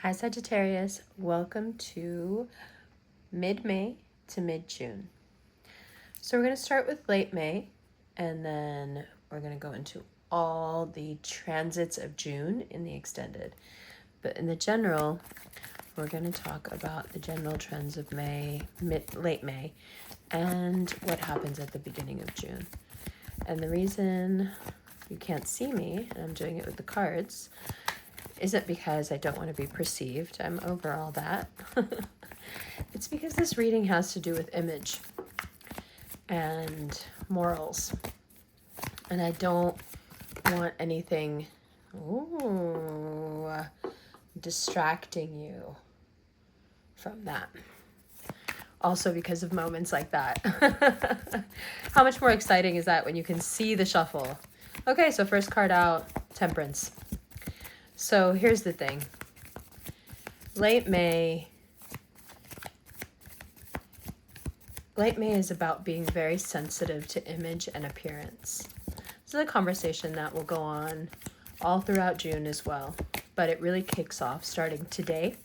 Hi Sagittarius, welcome to mid-May to mid-June. So we're going to start with late May and then we're going to go into all the transits of June in the extended. But in the general, we're going to talk about the general trends of May, late May, and what happens at the beginning of June. And the reason you can't see me, and I'm doing it with the cards, isn't because I don't want to be perceived. I'm over all that. It's because this reading has to do with image and morals. And I don't want anything distracting you from that. Also because of moments like that. How much more exciting is that when you can see the shuffle? Okay, so first card out, Temperance. So here's the thing. Late May is about being very sensitive to image and appearance. This is a conversation that will go on all throughout June as well, but it really kicks off starting today.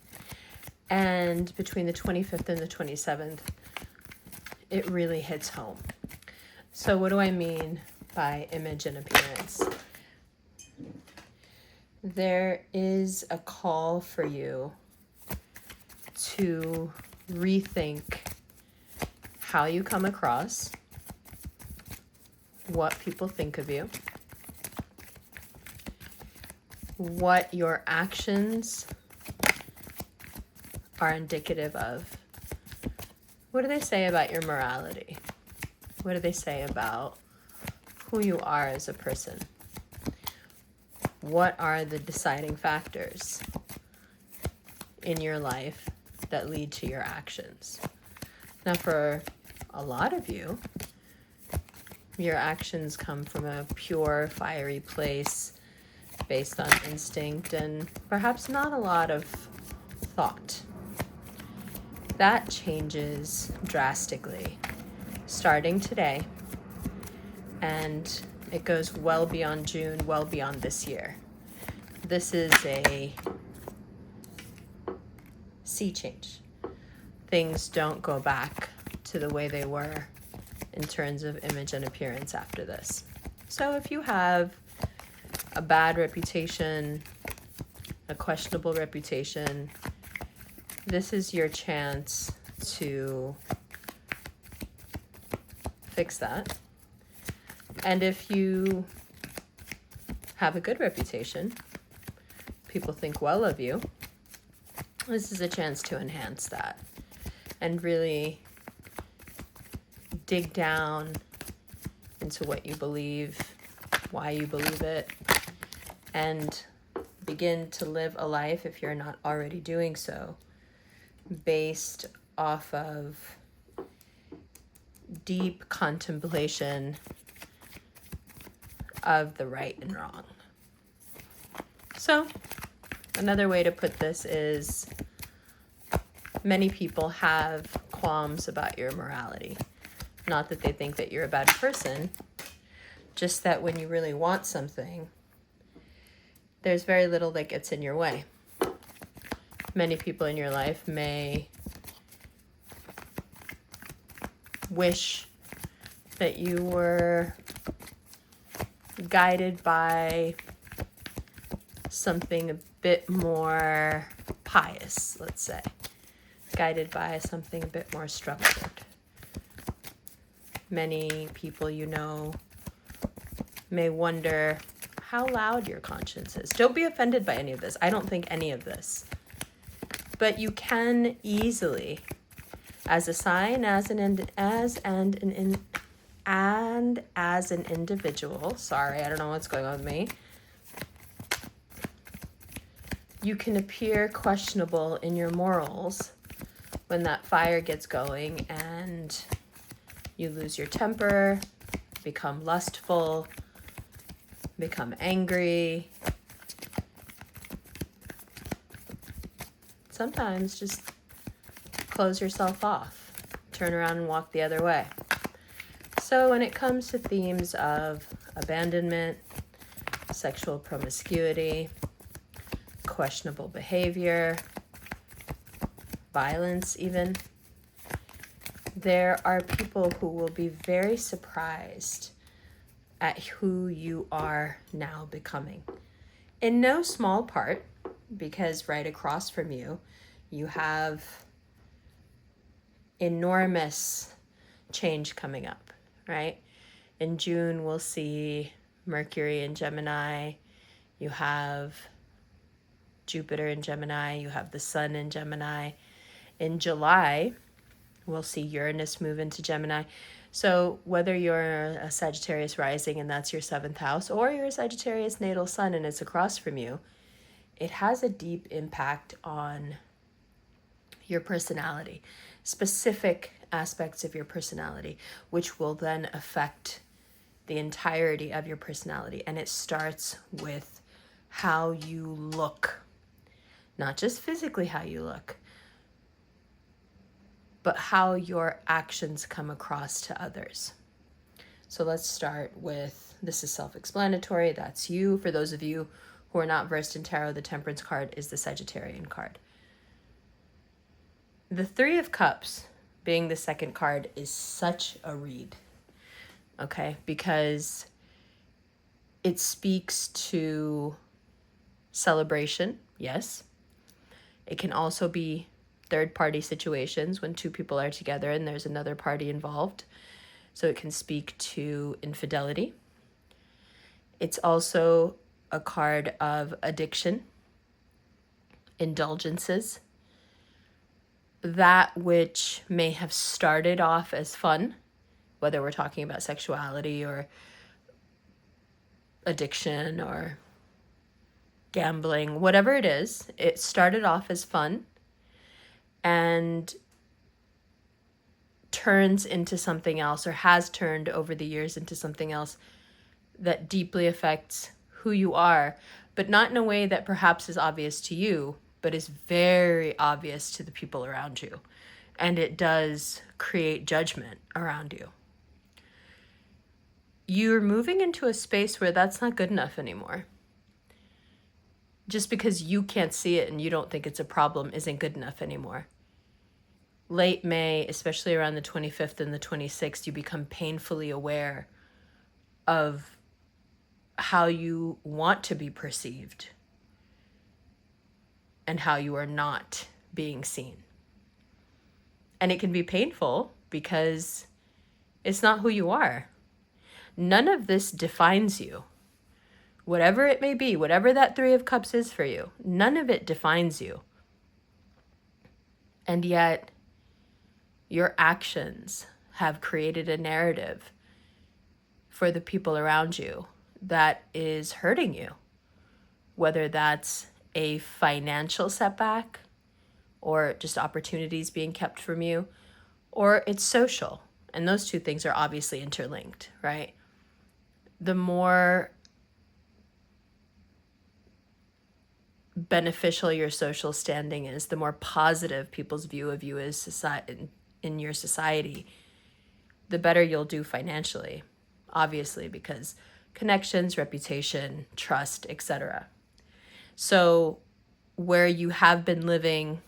And between the 25th and the 27th, it really hits home. So what do I mean by image and appearance? There is a call for you to rethink how you come across, what people think of you, what your actions are indicative of. What do they say about your morality? What do they say about who you are as a person? What are the deciding factors in your life that lead to your actions? Now, for a lot of you, your actions come from a pure, fiery place based on instinct and perhaps not a lot of thought. That changes drastically starting today, and it goes well beyond June, well beyond this year. This is a sea change. Things don't go back to the way they were in terms of image and appearance after this. So if you have a bad reputation, a questionable reputation, this is your chance to fix that. And if you have a good reputation, people think well of you, this is a chance to enhance that and really dig down into what you believe, why you believe it, and begin to live a life, if you're not already doing so, based off of deep contemplation of the right and wrong. So, another way to put this is many people have qualms about your morality. Not that they think that you're a bad person, just that when you really want something, there's very little that gets in your way. Many people in your life may wish that you were guided by something a bit more pious, let's say. Guided by something a bit more structured. Many people you know may wonder how loud your conscience is. Don't be offended by any of this. I don't think any of this. But you can easily, as a sign, as an individual, sorry, I don't know what's going on with me, you can appear questionable in your morals when that fire gets going and you lose your temper, become lustful, become angry. Sometimes just close yourself off, turn around and walk the other way. So when it comes to themes of abandonment, sexual promiscuity, questionable behavior, violence even. There are people who will be very surprised at who you are now becoming. In no small part, because right across from you, you have enormous change coming up, right? In June, we'll see Mercury in Gemini. You have Jupiter in Gemini. You have the Sun in Gemini. In July, we'll see Uranus move into Gemini. So whether you're a Sagittarius rising and that's your 7th house, or you're a Sagittarius natal sun and it's across from you, it has a deep impact on your personality, specific aspects of your personality, which will then affect the entirety of your personality. And it starts with how you look, not just physically how you look, but how your actions come across to others. So let's start with, this is self-explanatory, that's you. For those of you who are not versed in tarot, the Temperance card is the Sagittarian card. The Three of Cups, being the second card, is such a read, okay? Because it speaks to celebration, yes. It can also be third-party situations when two people are together and there's another party involved. So it can speak to infidelity. It's also a card of addiction, indulgences, that which may have started off as fun, whether we're talking about sexuality or addiction or gambling, whatever it is, it started off as fun and turns into something else, or has turned over the years into something else that deeply affects who you are, but not in a way that perhaps is obvious to you, but is very obvious to the people around you. And it does create judgment around you. You're moving into a space where that's not good enough anymore. Just because you can't see it and you don't think it's a problem isn't good enough anymore. Late May, especially around the 25th and the 26th, you become painfully aware of how you want to be perceived and how you are not being seen. And it can be painful because it's not who you are. None of this defines you. Whatever it may be, whatever that Three of Cups is for you, none of it defines you. And yet, your actions have created a narrative for the people around you that is hurting you. Whether that's a financial setback, or just opportunities being kept from you, or it's social. And those two things are obviously interlinked, right? The more beneficial your social standing is, the more positive people's view of you is in your society, the better you'll do financially, obviously, because connections, reputation, trust, etc. So where you have been living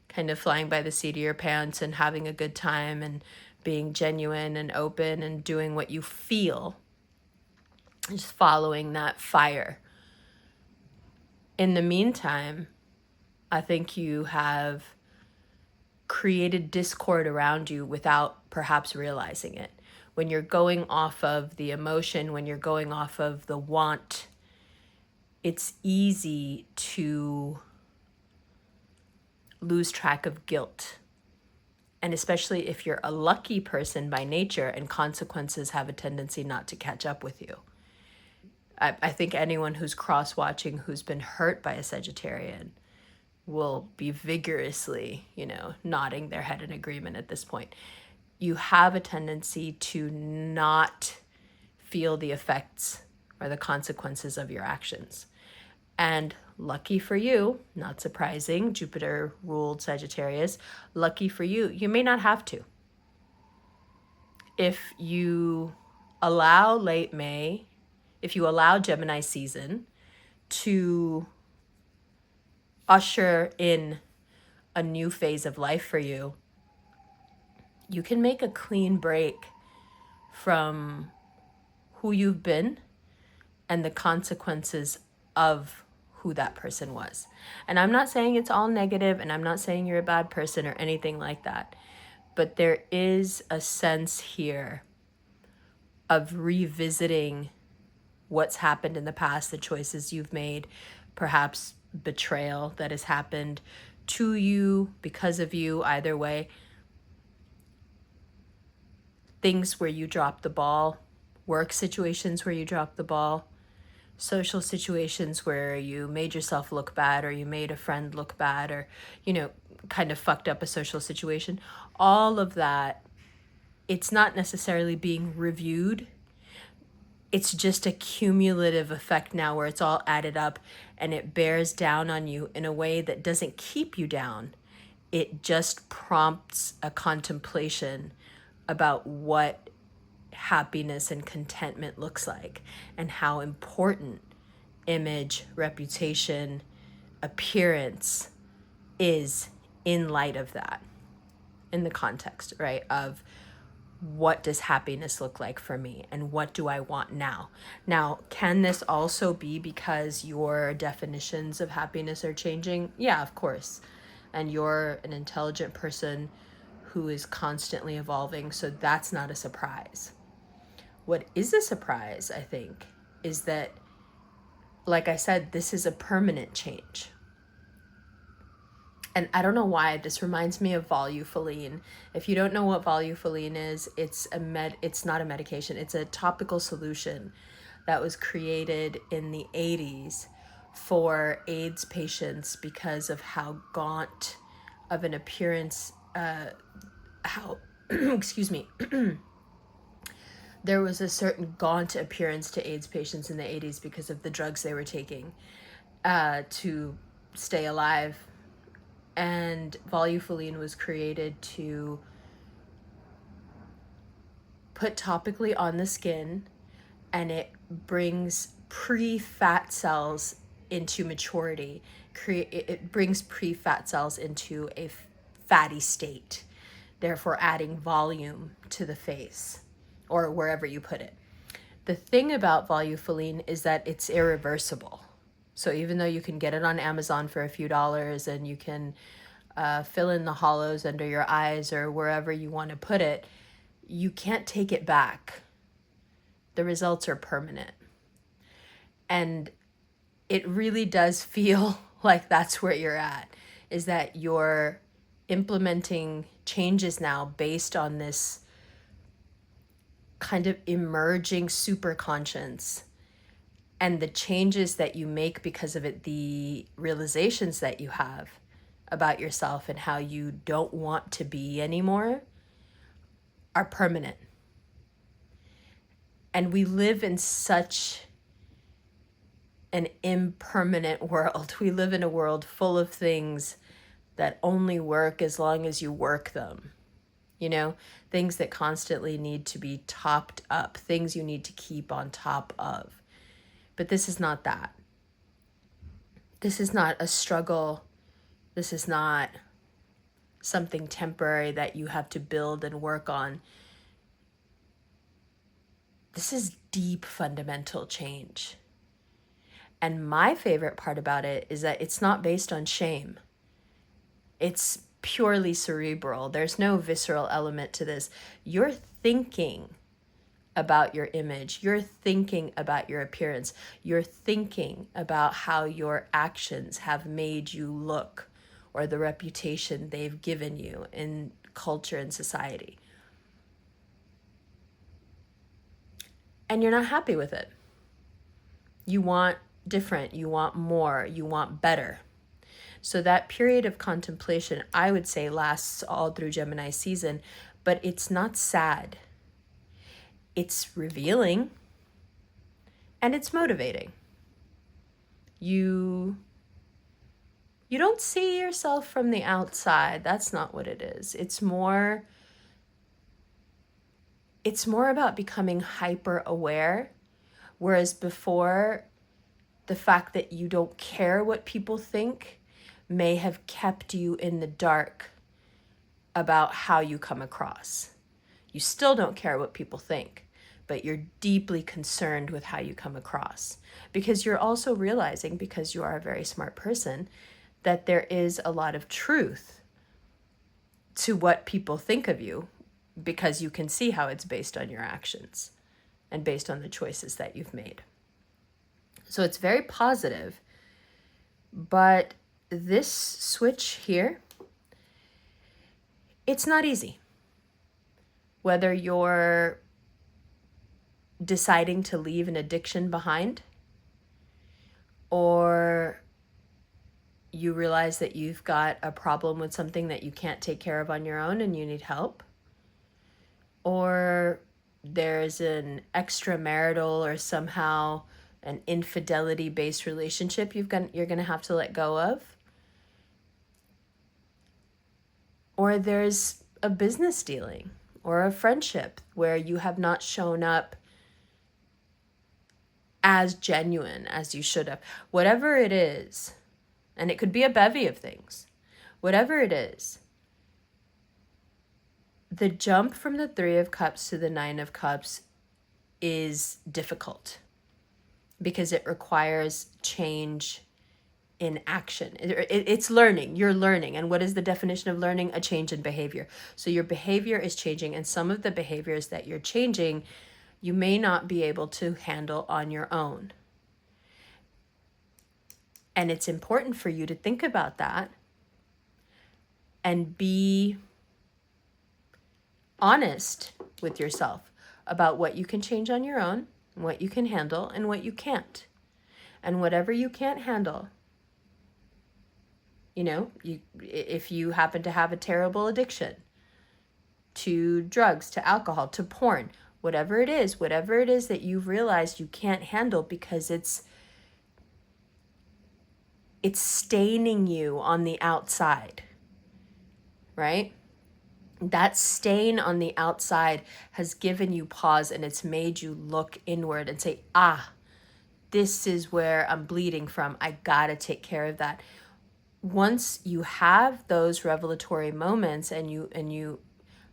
kind of flying by the seat of your pants and having a good time and being genuine and open and doing what you feel, just following that fire. In the meantime, I think you have created discord around you without perhaps realizing it. When you're going off of the emotion, when you're going off of the want, it's easy to lose track of guilt. And especially if you're a lucky person by nature and consequences have a tendency not to catch up with you. I think anyone who's cross-watching who's been hurt by a Sagittarian will be vigorously, nodding their head in agreement at this point. You have a tendency to not feel the effects or the consequences of your actions. And lucky for you, not surprising, Jupiter ruled Sagittarius, lucky for you, you may not have to. If you allow late May, if you allow Gemini season to usher in a new phase of life for you, you can make a clean break from who you've been and the consequences of who that person was. And I'm not saying it's all negative, and I'm not saying you're a bad person or anything like that. But there is a sense here of revisiting what's happened in the past, the choices you've made, perhaps betrayal that has happened to you, because of you, either way. Things where you dropped the ball, work situations where you dropped the ball, social situations where you made yourself look bad, or you made a friend look bad, or, kind of fucked up a social situation. All of that, it's not necessarily being reviewed. It's just a cumulative effect now where it's all added up and it bears down on you in a way that doesn't keep you down. It just prompts a contemplation about what happiness and contentment looks like, and how important image, reputation, appearance is in light of that, in the context, right, of what does happiness look like for me and what do I want now? Now, can this also be because your definitions of happiness are changing? Yeah, of course. And you're an intelligent person who is constantly evolving, so that's not a surprise. What is a surprise, I think, is that, like I said, this is a permanent change. And I don't know why, this reminds me of Volufiline. If you don't know what Volufiline is, it's not a medication. It's a topical solution that was created in the 80s for AIDS patients because of how gaunt of an appearance, excuse me, there was a certain gaunt appearance to AIDS patients in the 80s because of the drugs they were taking to stay alive. And Volufiline was created to put topically on the skin, and it brings pre-fat cells into maturity. It brings pre-fat cells into a fatty state, therefore adding volume to the face or wherever you put it. The thing about Volufiline is that it's irreversible. So even though you can get it on Amazon for a few dollars, and you can fill in the hollows under your eyes or wherever you want to put it, you can't take it back. The results are permanent. And it really does feel like that's where you're at, is that you're implementing changes now based on this kind of emerging superconscious, and the changes that you make because of it, the realizations that you have about yourself and how you don't want to be anymore, are permanent. And we live in such an impermanent world. We live in a world full of things that only work as long as you work them. Things that constantly need to be topped up, things you need to keep on top of. But this is not that. This is not a struggle. This is not something temporary that you have to build and work on. This is deep, fundamental change. And my favorite part about it is that it's not based on shame. It's purely cerebral. There's no visceral element to this. You're thinking about your image. You're thinking about your appearance. You're thinking about how your actions have made you look, or the reputation they've given you in culture and society. And you're not happy with it. You want different, you want more, you want better. So that period of contemplation, I would say, lasts all through Gemini season, but it's not sad. It's revealing, and it's motivating. You don't see yourself from the outside. That's not what it is. It's more about becoming hyper aware, whereas before, the fact that you don't care what people think may have kept you in the dark about how you come across. You still don't care what people think, but you're deeply concerned with how you come across, because you're also realizing, because you are a very smart person, that there is a lot of truth to what people think of you, because you can see how it's based on your actions and based on the choices that you've made. So it's very positive, but this switch here, it's not easy. Whether you're deciding to leave an addiction behind, or you realize that you've got a problem with something that you can't take care of on your own and you need help, or there's an extramarital or somehow an infidelity-based relationship you're going to have to let go of, or there's a business dealing or a friendship where you have not shown up as genuine as you should have. Whatever it is, and it could be a bevy of things, whatever it is, the jump from the 3 of Cups to the 9 of Cups is difficult because it requires change in action. It's learning. You're learning. And what is the definition of learning? A change in behavior. So your behavior is changing, and some of the behaviors that you're changing, you may not be able to handle on your own. And it's important for you to think about that and be honest with yourself about what you can change on your own, what you can handle, and what you can't. And whatever you can't handle, if you happen to have a terrible addiction to drugs, to alcohol, to porn, whatever it is that you've realized you can't handle because it's staining you on the outside, right? That stain on the outside has given you pause, and it's made you look inward and say, this is where I'm bleeding from. I gotta take care of that. Once you have those revelatory moments and you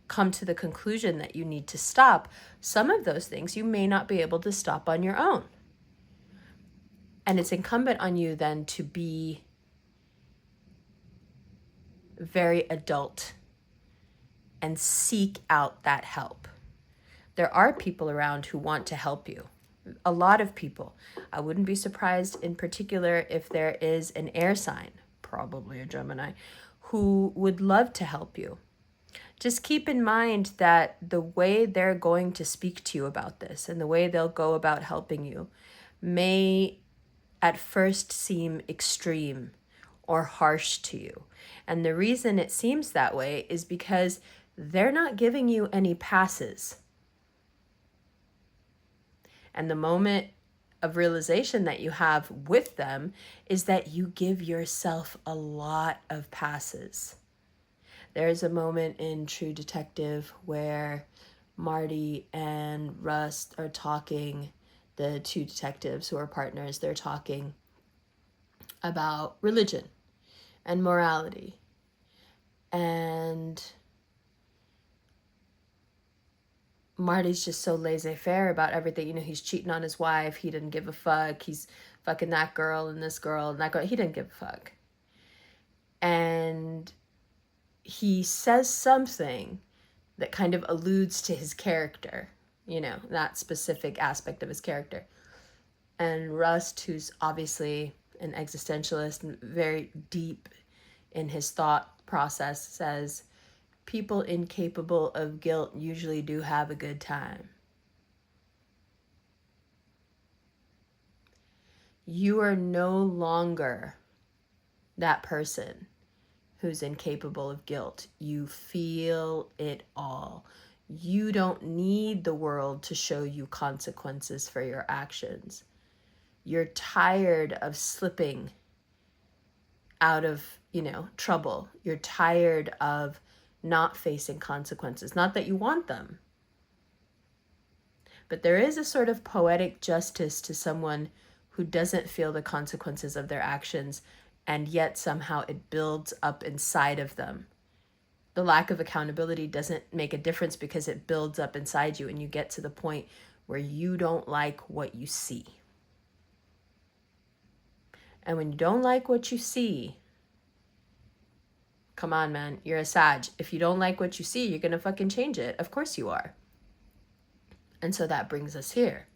come to the conclusion that you need to stop, some of those things you may not be able to stop on your own. And it's incumbent on you then to be very adult and seek out that help. There are people around who want to help you. A lot of people. I wouldn't be surprised in particular if there is an air sign, probably a Gemini, who would love to help you. Just keep in mind that the way they're going to speak to you about this and the way they'll go about helping you may at first seem extreme or harsh to you. And the reason it seems that way is because they're not giving you any passes. And the moment of realization that you have with them is that you give yourself a lot of passes. There's a moment in True Detective where Marty and Rust are talking, the 2 detectives who are partners, they're talking about religion and morality. And Marty's just so laissez-faire about everything. He's cheating on his wife. He didn't give a fuck. He's fucking that girl and this girl and that girl. He didn't give a fuck. And he says something that kind of alludes to his character, that specific aspect of his character. And Rust, who's obviously an existentialist and very deep in his thought process, says, people incapable of guilt usually do have a good time. You are no longer that person who's incapable of guilt. You feel it all. You don't need the world to show you consequences for your actions. You're tired of slipping out of, trouble. You're tired of not facing consequences. Not that you want them. But there is a sort of poetic justice to someone who doesn't feel the consequences of their actions and yet somehow it builds up inside of them. The lack of accountability doesn't make a difference because it builds up inside you, and you get to the point where you don't like what you see. And when you don't like what you see, come on, man, you're a Sag. If you don't like what you see, you're going to fucking change it. Of course you are. And so that brings us here.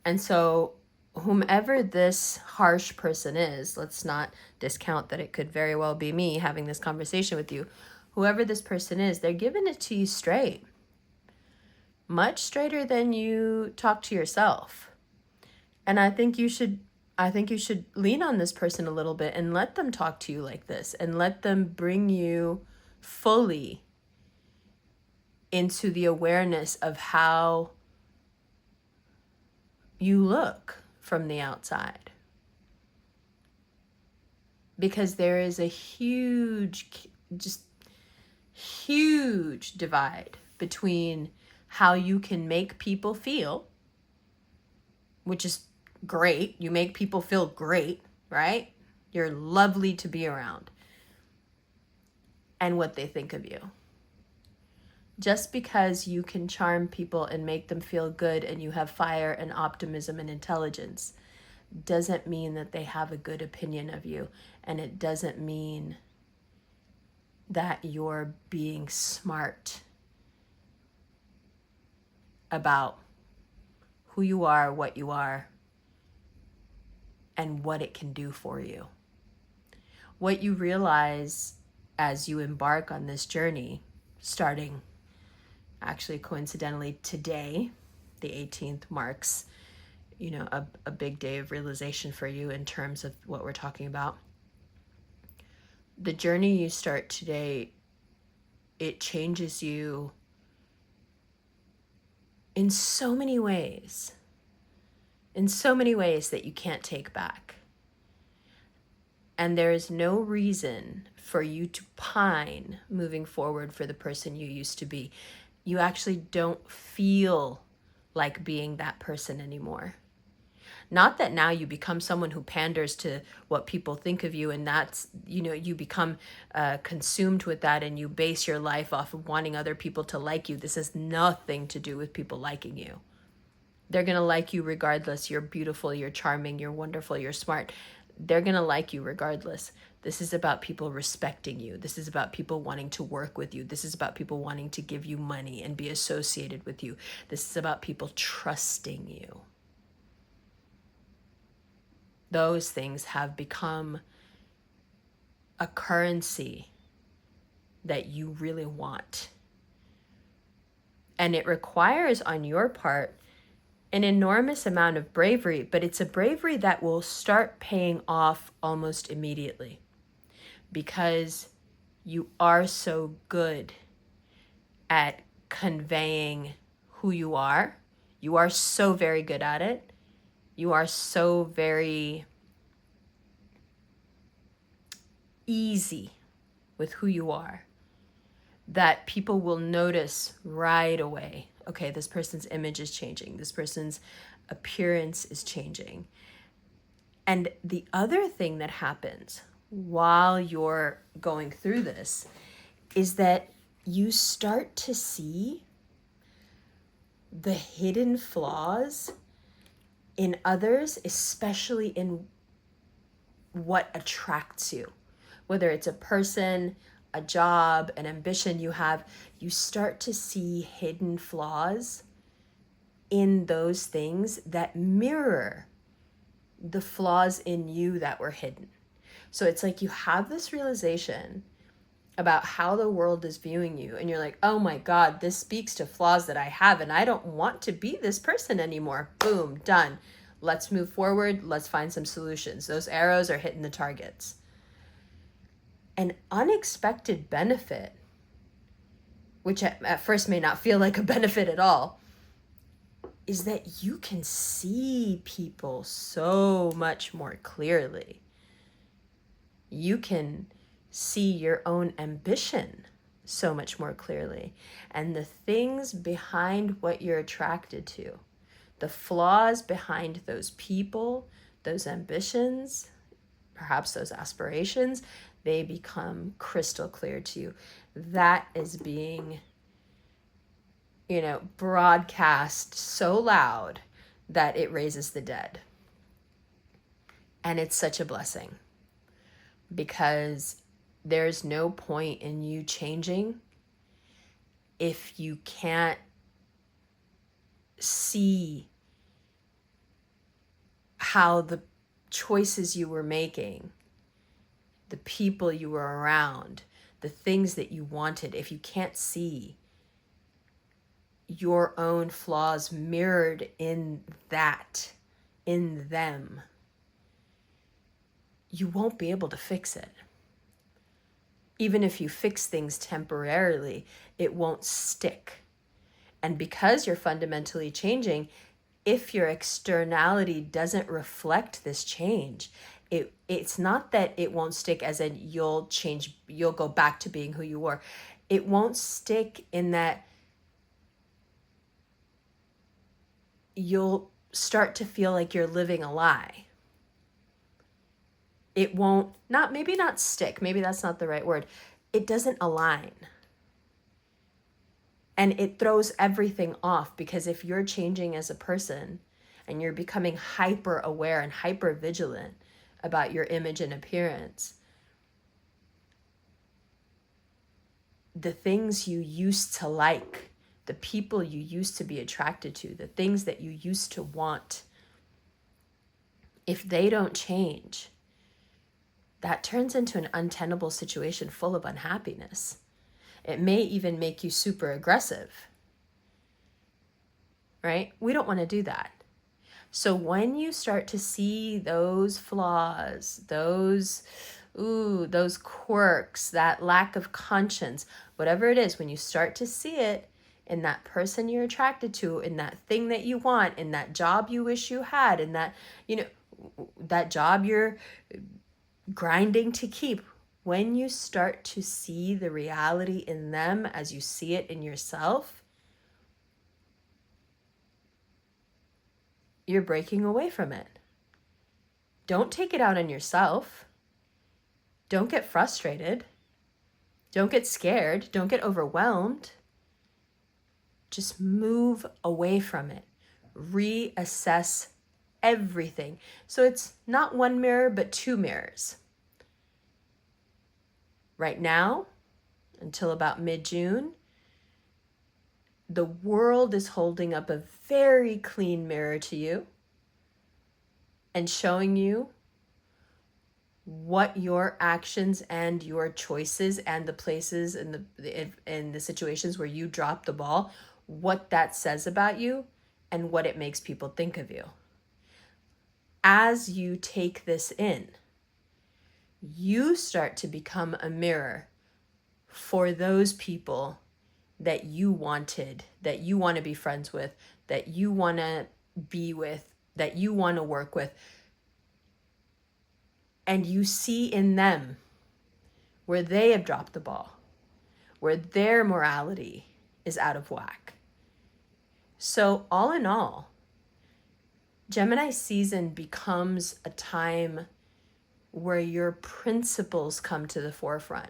And so whomever this harsh person is, let's not discount that it could very well be me having this conversation with you. Whoever this person is, they're giving it to you straight. Much straighter than you talk to yourself. And I think you should lean on this person a little bit and let them talk to you like this, and let them bring you fully into the awareness of how you look from the outside. Because there is a huge divide between how you can make people feel, which is great. You make people feel great, right? You're lovely to be around. And what they think of you. Just because you can charm people and make them feel good and you have fire and optimism and intelligence doesn't mean that they have a good opinion of you. And it doesn't mean that you're being smart about who you are, what you are, and what it can do for you. What you realize as you embark on this journey, starting actually coincidentally today, the 18th, marks, a big day of realization for you in terms of what we're talking about. The journey you start today, it changes you in so many ways that you can't take back. And there is no reason for you to pine moving forward for the person you used to be. You actually don't feel like being that person anymore. Not that now you become someone who panders to what people think of you, and that's, you become consumed with that, and you base your life off of wanting other people to like you. This has nothing to do with people liking you. They're going to like you regardless. You're beautiful, you're charming, you're wonderful, you're smart. They're going to like you regardless. This is about people respecting you. This is about people wanting to work with you. This is about people wanting to give you money and be associated with you. This is about people trusting you. Those things have become a currency that you really want. And it requires on your part an enormous amount of bravery, but it's a bravery that will start paying off almost immediately because you are so good at conveying who you are. You are so very good at it. You are so very easy with who you are that people will notice right away. Okay, this person's image is changing. This person's appearance is changing. And the other thing that happens while you're going through this is that you start to see the hidden flaws in others, especially in what attracts you. Whether it's a person, a job, an ambition you have, you start to see hidden flaws in those things that mirror the flaws in you that were hidden. So it's like you have this realization about how the world is viewing you, and you're like, oh my God, this speaks to flaws that I have, and I don't want to be this person anymore. Boom, done. Let's move forward. Let's find some solutions. Those arrows are hitting the targets. An unexpected benefit, which at first may not feel like a benefit at all, is that you can see people so much more clearly. You can see your own ambition so much more clearly. And the things behind what you're attracted to, the flaws behind those people, those ambitions, perhaps those aspirations, they become crystal clear to you. That is being, broadcast so loud that it raises the dead. And it's such a blessing, because there's no point in you changing if you can't see how the choices you were making, the people you were around, the things that you wanted, if you can't see your own flaws mirrored in them, you won't be able to fix it. Even if you fix things temporarily, it won't stick. And because you're fundamentally changing, if your externality doesn't reflect this change, it's not that it won't stick as in you'll change, you'll go back to being who you were. It won't stick in that you'll start to feel like you're living a lie. It won't, maybe not stick, maybe that's not the right word. It doesn't align. And it throws everything off, because if you're changing as a person and you're becoming hyper aware and hyper vigilant about your image and appearance, the things you used to like, the people you used to be attracted to, the things that you used to want, if they don't change, that turns into an untenable situation full of unhappiness. It may even make you super aggressive, right? We don't want to do that. So when you start to see those flaws, those quirks, that lack of conscience, whatever it is, when you start to see it in that person you're attracted to, in that thing that you want, in that job you wish you had, in that, that job you're grinding to keep, when you start to see the reality in them as you see it in yourself, you're breaking away from it. Don't take it out on yourself. Don't get frustrated. Don't get scared. Don't get overwhelmed. Just move away from it. Reassess everything. So it's not one mirror, but two mirrors. Right now, until about mid-June, the world is holding up a very clean mirror to you and showing you what your actions and your choices and the places and the situations where you drop the ball, what that says about you and what it makes people think of you. As you take this in, you start to become a mirror for those people that you wanted, that you want to be friends with, that you want to be with, that you want to work with. And you see in them where they have dropped the ball, where their morality is out of whack. So all in all, Gemini season becomes a time where your principles come to the forefront.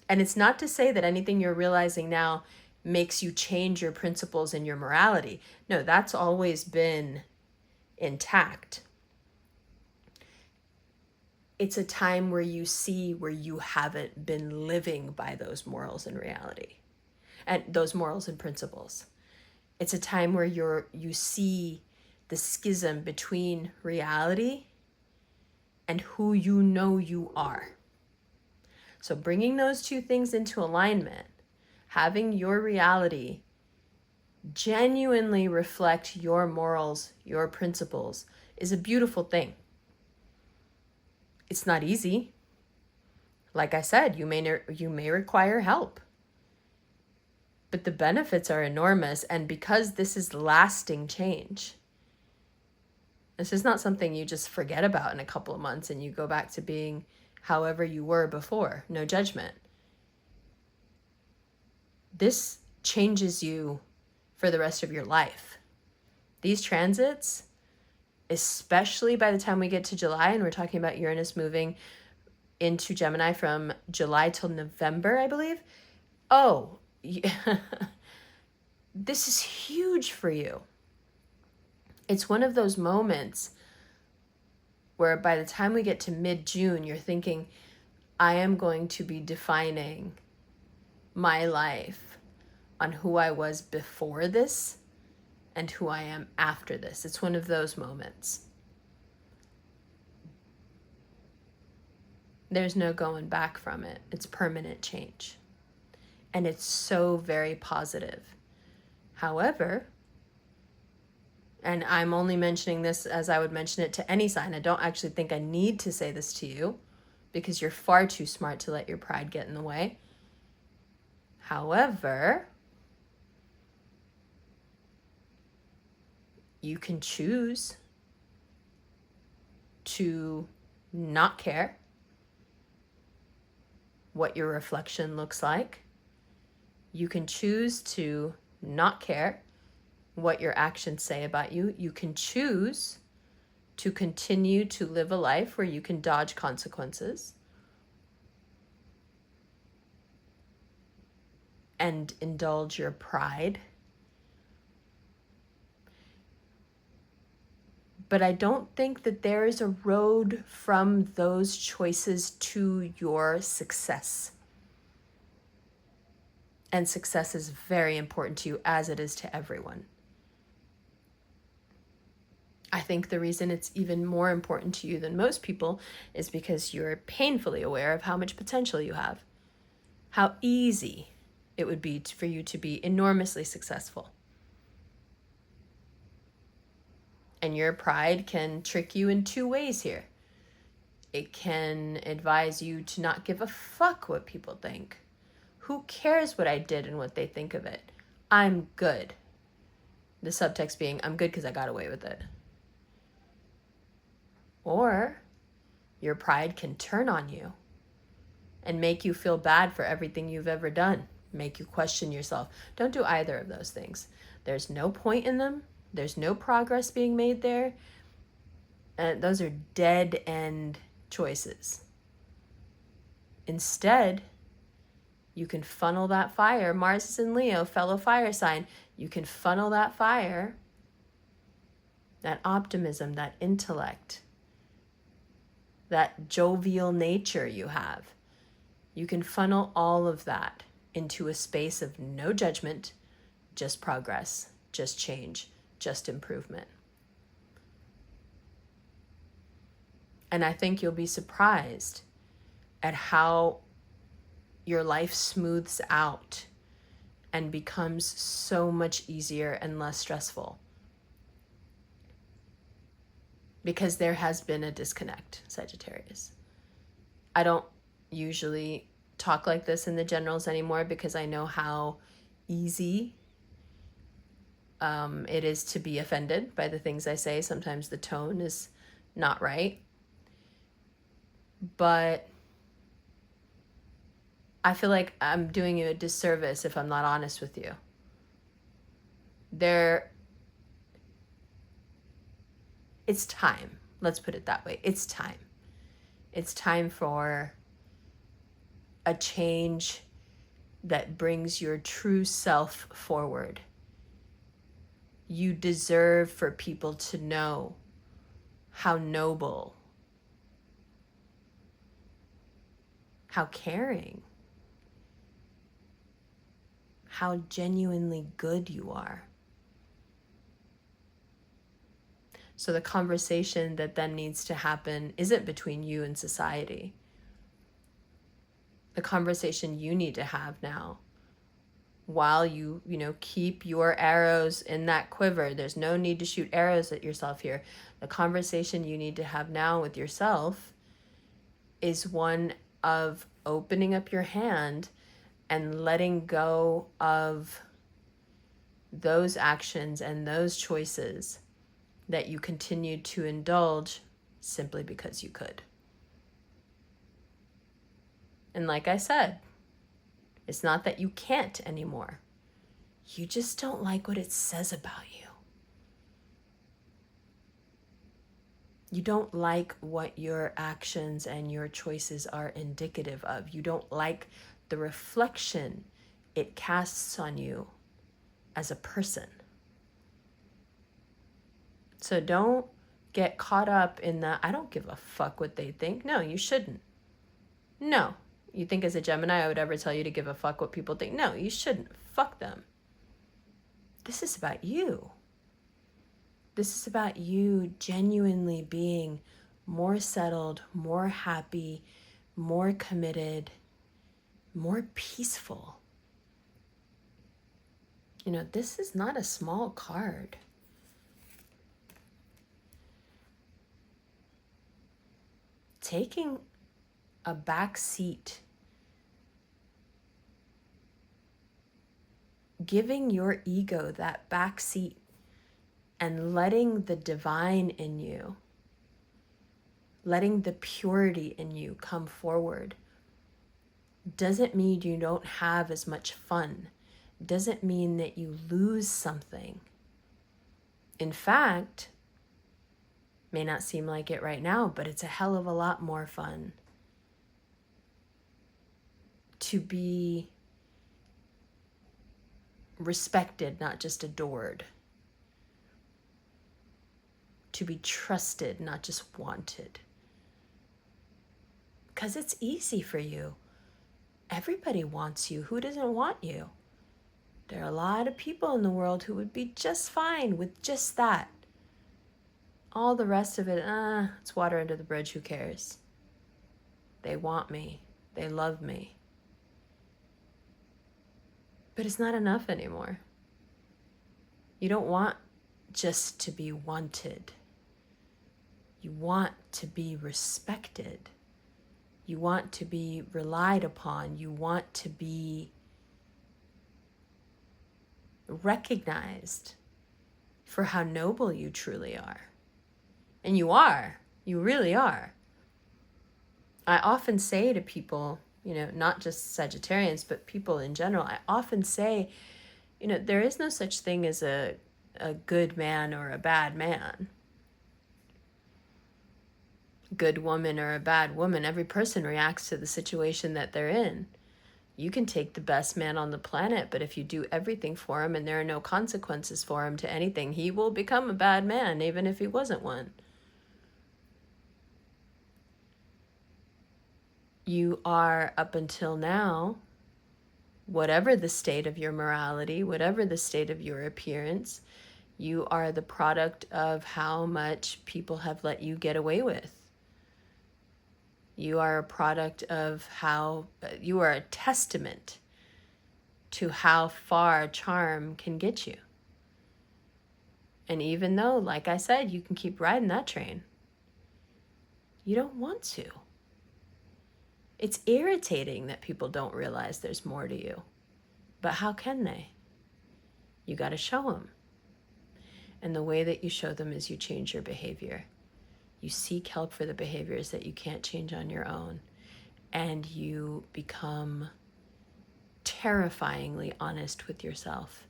And it's not to say that anything you're realizing now makes you change your principles and your morality. No, that's always been intact. It's a time where you see where you haven't been living by those morals and reality, and those morals and principles. It's a time where you see the schism between reality and who you know you are. So bringing those two things into alignment, having your reality genuinely reflect your morals, your principles, is a beautiful thing. It's not easy. Like I said, you may require help. But the benefits are enormous, and because this is lasting change, this is not something you just forget about in a couple of months and you go back to being however you were before. No judgment. This changes you for the rest of your life. These transits, especially by the time we get to July, and we're talking about Uranus moving into Gemini from July till November, I believe. Oh, this is huge for you. It's one of those moments where by the time we get to mid-June, you're thinking, I am going to be defining my life on who I was before this and who I am after this. It's one of those moments. There's no going back from it. It's permanent change. And it's so very positive. However, and I'm only mentioning this as I would mention it to any sign. I don't actually think I need to say this to you because you're far too smart to let your pride get in the way. However, you can choose to not care what your reflection looks like. You can choose to not care what your actions say about you. You can choose to continue to live a life where you can dodge consequences and indulge your pride. But I don't think that there is a road from those choices to your success. And success is very important to you, as it is to everyone. I think the reason it's even more important to you than most people is because you're painfully aware of how much potential you have, how easy it would be for you to be enormously successful. And your pride can trick you in two ways here. It can advise you to not give a fuck what people think. Who cares what I did and what they think of it? I'm good. The subtext being, I'm good because I got away with it. Or your pride can turn on you and make you feel bad for everything you've ever done, make you question yourself. Don't do either of those things. There's no point in them. There's no progress being made there. And those are dead end choices. Instead, you can funnel that fire. Mars is in Leo, fellow fire sign. You can funnel that fire, that optimism, that intellect, that jovial nature you have. You can funnel all of that into a space of no judgment, just progress, just change, just improvement. And I think you'll be surprised at how your life smooths out and becomes so much easier and less stressful. Because there has been a disconnect, Sagittarius. I don't usually talk like this in the generals anymore because I know how easy it is to be offended by the things I say. Sometimes the tone is not right. But I feel like I'm doing you a disservice if I'm not honest with you. It's time. Let's put it that way. It's time. It's time for a change that brings your true self forward. You deserve for people to know how noble, how caring, how genuinely good you are. So the conversation that then needs to happen isn't between you and society. The conversation you need to have now, while you keep your arrows in that quiver. There's no need to shoot arrows at yourself here. The conversation you need to have now with yourself is one of opening up your hand and letting go of those actions and those choices that you continued to indulge simply because you could. And like I said, it's not that you can't anymore. You just don't like what it says about you. You don't like what your actions and your choices are indicative of. You don't like the reflection it casts on you as a person. So don't get caught up in the, I don't give a fuck what they think. No, you shouldn't. No. You think as a Gemini I would ever tell you to give a fuck what people think? No, you shouldn't. Fuck them. This is about you. This is about you genuinely being more settled, more happy, more committed, more peaceful. You know, this is not a small card. Taking a back seat, giving your ego that back seat and letting the divine in you, letting the purity in you come forward, doesn't mean you don't have as much fun. Doesn't mean that you lose something. In fact, may not seem like it right now, but it's a hell of a lot more fun to be respected, not just adored. To be trusted, not just wanted. Because it's easy for you. Everybody wants you. Who doesn't want you? There are a lot of people in the world who would be just fine with just that. All the rest of it, it's water under the bridge, who cares? They want me. They love me. But it's not enough anymore. You don't want just to be wanted. You want to be respected. You want to be relied upon. You want to be recognized for how noble you truly are. And you are. You really are. I often say to people, you know, not just Sagittarians, but people in general, I often say, you know, there is no such thing as a good man or a bad man. Good woman or a bad woman. Every person reacts to the situation that they're in. You can take the best man on the planet, but if you do everything for him and there are no consequences for him to anything, he will become a bad man, even if he wasn't one. You are, up until now, whatever the state of your morality, whatever the state of your appearance, you are the product of how much people have let you get away with. You are a product of how, you are a testament to how far charm can get you. And even though, like I said, you can keep riding that train, you don't want to. It's irritating that people don't realize there's more to you. But how can they? You got to show them. And the way that you show them is you change your behavior. You seek help for the behaviors that you can't change on your own. And you become terrifyingly honest with yourself.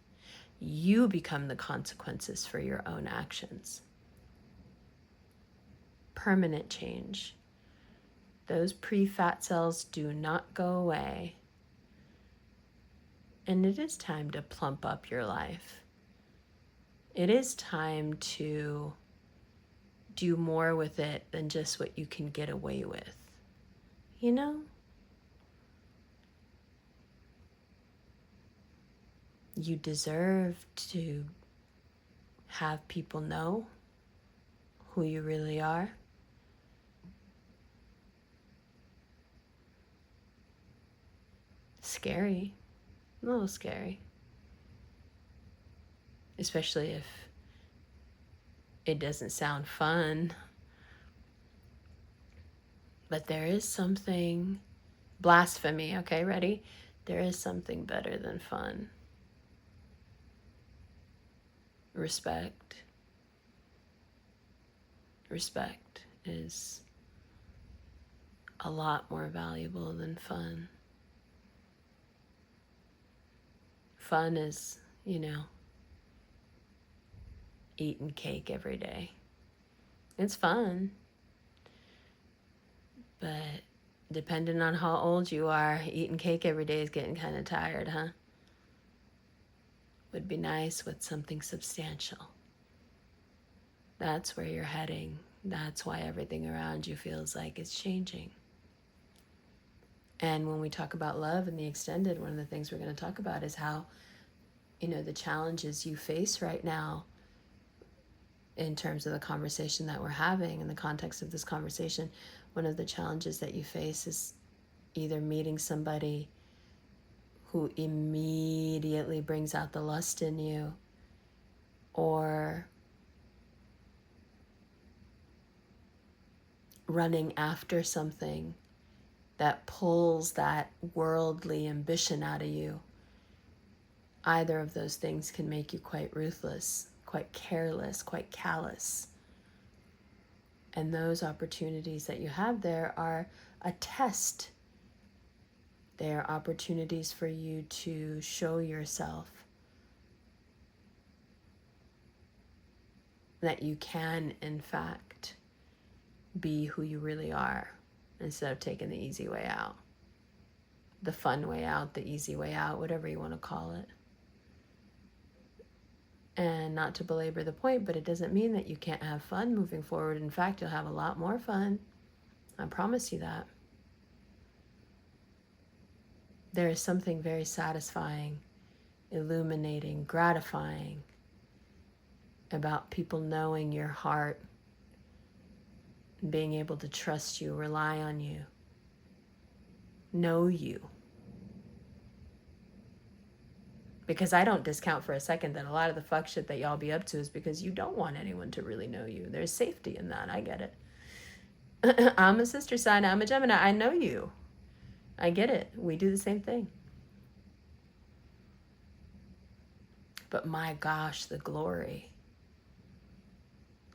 You become the consequences for your own actions. Permanent change. Those pre-fat cells do not go away. And it is time to plump up your life. It is time to do more with it than just what you can get away with. You know? You deserve to have people know who you really are. Scary. A little scary. Especially if it doesn't sound fun. But there is something, blasphemy, okay, ready? There is something better than fun. Respect. Respect is a lot more valuable than fun. Fun is, you know, eating cake every day. It's fun. But depending on how old you are, eating cake every day is getting kind of tired, huh? Would be nice with something substantial. That's where you're heading. That's why everything around you feels like it's changing. And when we talk about love in the extended, one of the things we're going to talk about is how, the challenges you face right now in terms of the conversation that we're having, in the context of this conversation, one of the challenges that you face is either meeting somebody who immediately brings out the lust in you, or running after something that pulls that worldly ambition out of you. Either of those things can make you quite ruthless, quite careless, quite callous. And those opportunities that you have there are a test. They are opportunities for you to show yourself that you can, in fact, be who you really are, instead of taking the easy way out. The fun way out, the easy way out, whatever you want to call it. And not to belabor the point, but it doesn't mean that you can't have fun moving forward. In fact, you'll have a lot more fun. I promise you that. There is something very satisfying, illuminating, gratifying about people knowing your heart, and being able to trust you, rely on you, know you. Because I don't discount for a second that a lot of the fuck shit that y'all be up to is because you don't want anyone to really know you. There's safety in that. I get it. I'm a sister sign. I'm a Gemini. I know you. I get it. We do the same thing. But my gosh, the glory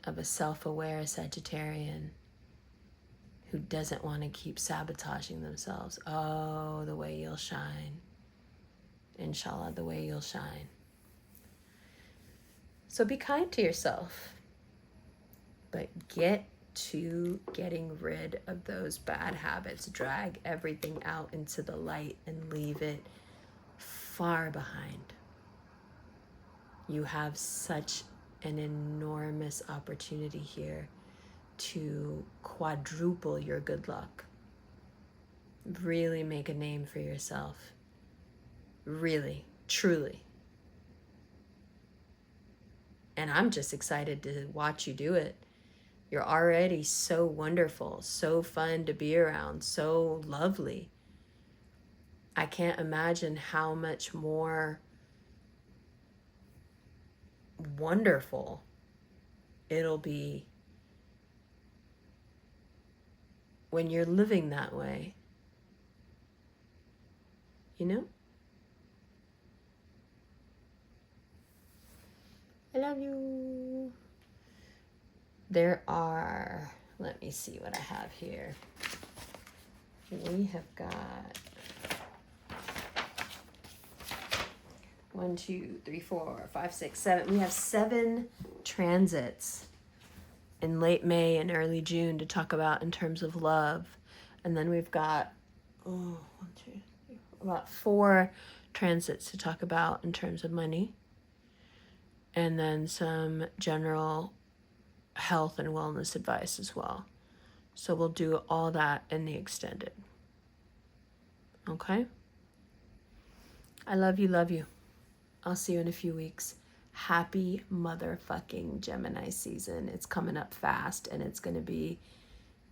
of a self-aware Sagittarian who doesn't want to keep sabotaging themselves. Oh, the way you'll shine. Inshallah, the way you'll shine. So be kind to yourself, but get to getting rid of those bad habits. Drag everything out into the light and leave it far behind. You have such an enormous opportunity here to quadruple your good luck. Really make a name for yourself. Really, truly. And I'm just excited to watch you do it. You're already so wonderful, so fun to be around, so lovely. I can't imagine how much more wonderful it'll be when you're living that way. You know? I love you. There are, let me see what I have here. We have got 1, 2, 3, 4, 5, 6, 7. We have 7 transits in late May and early June to talk about in terms of love. And then we've got about 4 transits to talk about in terms of money. And then some general health and wellness advice as well. So we'll do all that in the extended. Okay? I love you, love you. I'll see you in a few weeks. Happy motherfucking Gemini season. It's coming up fast and it's going to be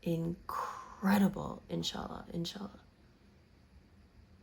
incredible, inshallah, inshallah.